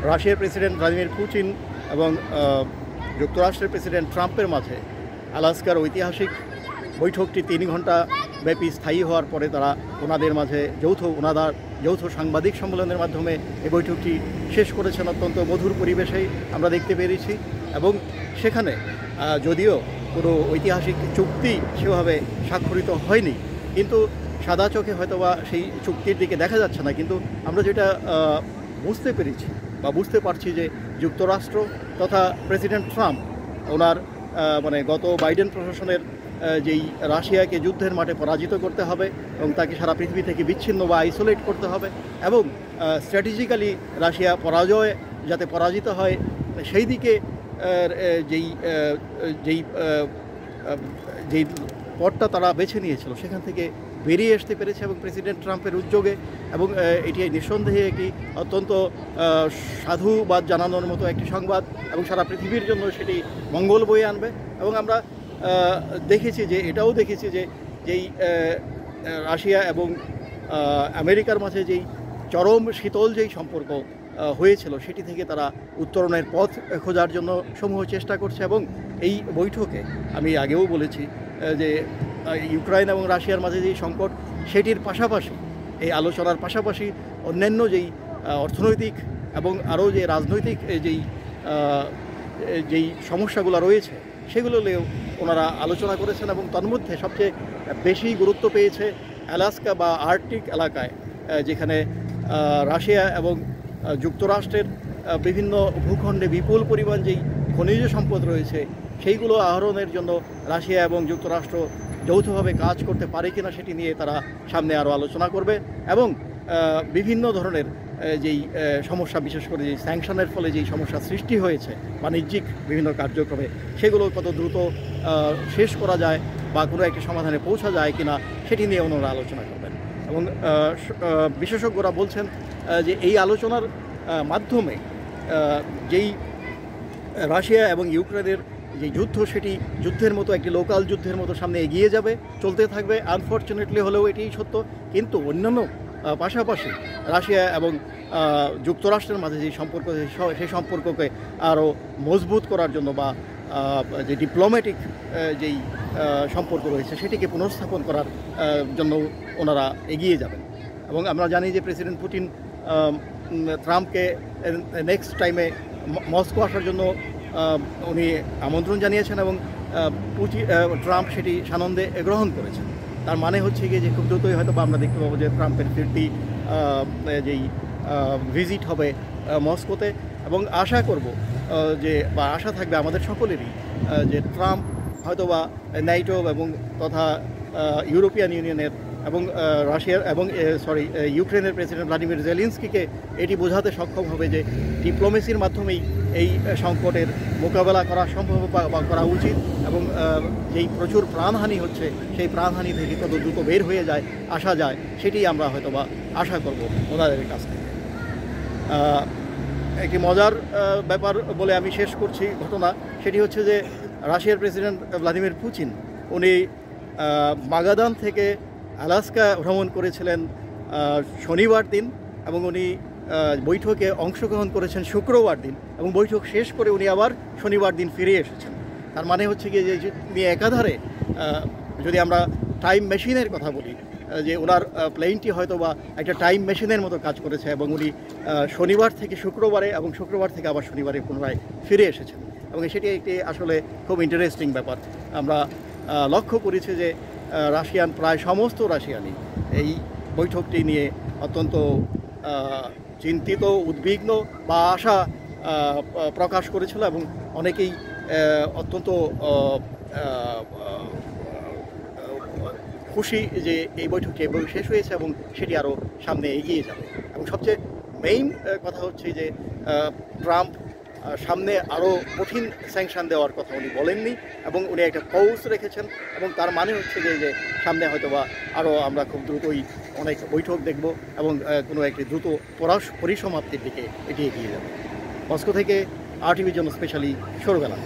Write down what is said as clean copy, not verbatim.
রাশিয়ার president Vladimir Putin এবং যুক্তরাষ্ট্রের প্রেসিডেন্ট ট্রাম্পের মাঝে আলাস্কার ঐতিহাসিক বৈঠকটি 3 ঘন্টা ব্যাপী স্থায়ী হওয়ার পরে তারা ওনাদের মাঝে যৌথ সাংবাদিক সম্মেলনের মাধ্যমে এই বৈঠকটি শেষ করেছেন। অত্যন্ত মধুর পরিবেশেই আমরা দেখতে পেরেছি এবং সেখানে যদিও কোনো ঐতিহাসিক চুক্তি সেভাবে স্বাক্ষরিত হয়নি, কিন্তু সাদা চোখে হয়তোবা সেই চুক্তির দিকে দেখা যাচ্ছে না, কিন্তু আমরা যেটা বুঝতে পেরেছি বা বুঝতে পারছি যে যুক্তরাষ্ট্র তথা প্রেসিডেন্ট ট্রাম্প ওনার গত বাইডেন প্রশাসনের যেই রাশিয়াকে যুদ্ধের মাঠে পরাজিত করতে হবে এবং তাকে সারা পৃথিবী থেকে বিচ্ছিন্ন বা আইসোলেট করতে হবে এবং স্ট্র্যাটেজিক্যালি রাশিয়া যাতে পরাজিত হয় সেই দিকে যেই পথটা তারা বেছে নিয়েছিল সেখান থেকে বেরিয়ে আসতে পেরেছে এবং প্রেসিডেন্ট ট্রাম্পের উদ্যোগে এবং এটি নিঃসন্দেহে একটি অত্যন্ত সাধুবাদ জানানোর মতো একটি সংবাদ এবং সারা পৃথিবীর জন্য সেটি মঙ্গল বয়ে আনবে। এবং আমরা এটাও দেখেছি যে যেই রাশিয়া এবং আমেরিকার মাঝে যেই চরম শীতল যেই সম্পর্ক হয়েছিল সেটি থেকে তারা উত্তরণের পথ খোঁজার জন্য সমূহ চেষ্টা করছে। এবং এই বৈঠকে আমি আগেও বলেছি যে ইউক্রেন এবং রাশিয়ার মাঝে যেই সংকট সেটির পাশাপাশি এই আলোচনার পাশাপাশি অন্যান্য যেই অর্থনৈতিক এবং আরও যে রাজনৈতিক যেই সমস্যাগুলো রয়েছে সেগুলো নিয়েও ওনারা আলোচনা করেছেন এবং তন্মধ্যে সবচেয়ে বেশি গুরুত্ব পেয়েছে আলাস্কা বা আর্কটিক এলাকায়, যেখানে রাশিয়া এবং যুক্তরাষ্ট্রের বিভিন্ন ভূখণ্ডে বিপুল পরিমাণ যেই খনিজ সম্পদ রয়েছে সেইগুলো আহরণের জন্য রাশিয়া এবং যুক্তরাষ্ট্র যৌথভাবে কাজ করতে পারে কিনা সেটি নিয়ে তারা সামনে আরও আলোচনা করবে এবং বিভিন্ন ধরনের যেই সমস্যা, বিশেষ করে যেই স্যাংশনের ফলে যেই সমস্যা সৃষ্টি হয়েছে বাণিজ্যিক বিভিন্ন কার্যক্রমে সেগুলো কত দ্রুত শেষ করা যায় বা কোনো একটি সমাধানে পৌঁছা যায় কিনা সেটি নিয়ে ওনারা আলোচনা করবেন। এবং বিশেষজ্ঞরা বলছেন যে এই আলোচনার মাধ্যমে যেই রাশিয়া এবং ইউক্রেনের যে যুদ্ধ সেটি যুদ্ধের মতো একটি লোকাল যুদ্ধের মতো সামনে এগিয়ে যাবে, চলতে থাকবে। আনফর্চুনেটলি হলেও এটি সত্য, কিন্তু অন্যান্য পাশাপাশি রাশিয়া এবং যুক্তরাষ্ট্রের মাঝে যে সম্পর্ক সেই সম্পর্ককে আরও মজবুত করার জন্য বা যে ডিপ্লোম্যাটিক যেই সম্পর্ক রয়েছে সেটিকে পুনর্স্থাপন করার জন্য ওনারা এগিয়ে যাবেন। এবং আমরা জানি যে প্রেসিডেন্ট পুতিন ট্রাম্পকে নেক্সট টাইমে মস্কো আসার জন্য উনি আমন্ত্রণ জানিয়েছেন এবং ট্রাম্প সেটি সানন্দে গ্রহণ করেছেন। তার মানে হচ্ছে গিয়ে যে খুব দ্রুতই হয়তো আমরা দেখতে পাবো যে ট্রাম্পের ফিরতি যেই ভিজিট হবে মস্কোতে। এবং আশা করব যে বা আশা থাকবে আমাদের সকলেরই যে ট্রাম্প হয়তোবা ন্যাটো এবং তথা ইউরোপিয়ান ইউনিয়নের এবং রাশিয়ার এবং ইউক্রেনের প্রেসিডেন্ট ভ্লাদিমির জেলেনস্কিকে এটি বোঝাতে সক্ষম হবে যে ডিপ্লোমেসির মাধ্যমেই এই সংকটের মোকাবেলা করা সম্ভব বা করা উচিত এবং যেই প্রচুর প্রাণহানি হচ্ছে সেই প্রাণহানি থেকে কত দ্রুত বের হয়ে আসা যায় সেটি আমরা হয়তোবা আশা করব ওনাদের কাছ থেকে। একটি মজার ব্যাপার বলে আমি শেষ করছি ঘটনা, সেটি হচ্ছে যে রাশিয়ার প্রেসিডেন্ট ভ্লাদিমির পুতিন উনি মাগাদান থেকে আলাস্কা ভ্রমণ করেছিলেন শনিবার দিন এবং উনি বৈঠকে অংশগ্রহণ করেছেন শুক্রবার দিন এবং বৈঠক শেষ করে উনি আবার শনিবার দিন ফিরে এসেছেন। তার মানে হচ্ছে গিয়ে যে উনি একাধারে যদি আমরা টাইম মেশিনের কথা বলি যে ওনার প্লেনটি হয়তো বা একটা টাইম মেশিনের মতো কাজ করেছে এবং উনি শনিবার থেকে শুক্রবারে এবং শুক্রবার থেকে আবার শনিবারে পুনরায় ফিরে এসেছেন এবং সেটি একটি আসলে খুব ইন্টারেস্টিং ব্যাপার। আমরা লক্ষ্য করেছি যে প্রায় সমস্ত রাশিয়ানই এই বৈঠকটি নিয়ে অত্যন্ত চিন্তিত, উদ্বিগ্ন বা আশা প্রকাশ করেছিল এবং অনেকেই অত্যন্ত খুশি যে এই বৈঠকটি শেষ হয়েছে এবং সেটি আরও সামনে এগিয়ে যাবে। এবং সবচেয়ে মেইন কথা হচ্ছে যে ট্রাম্প সামনে আরও কঠিন স্যাংশন দেওয়ার কথা উনি বলেননি এবং উনি একটা পজ রেখেছেন এবং তার মানে হচ্ছে যে সামনে হয়তোবা আরও আমরা খুব দ্রুতই অনেক বৈঠক দেখব এবং কোনো একটি দ্রুত পরিসমাপ্তির দিকে এটি এগিয়ে যাবে। মস্কো থেকে RTV জন্য স্পেশালি সরবেলা।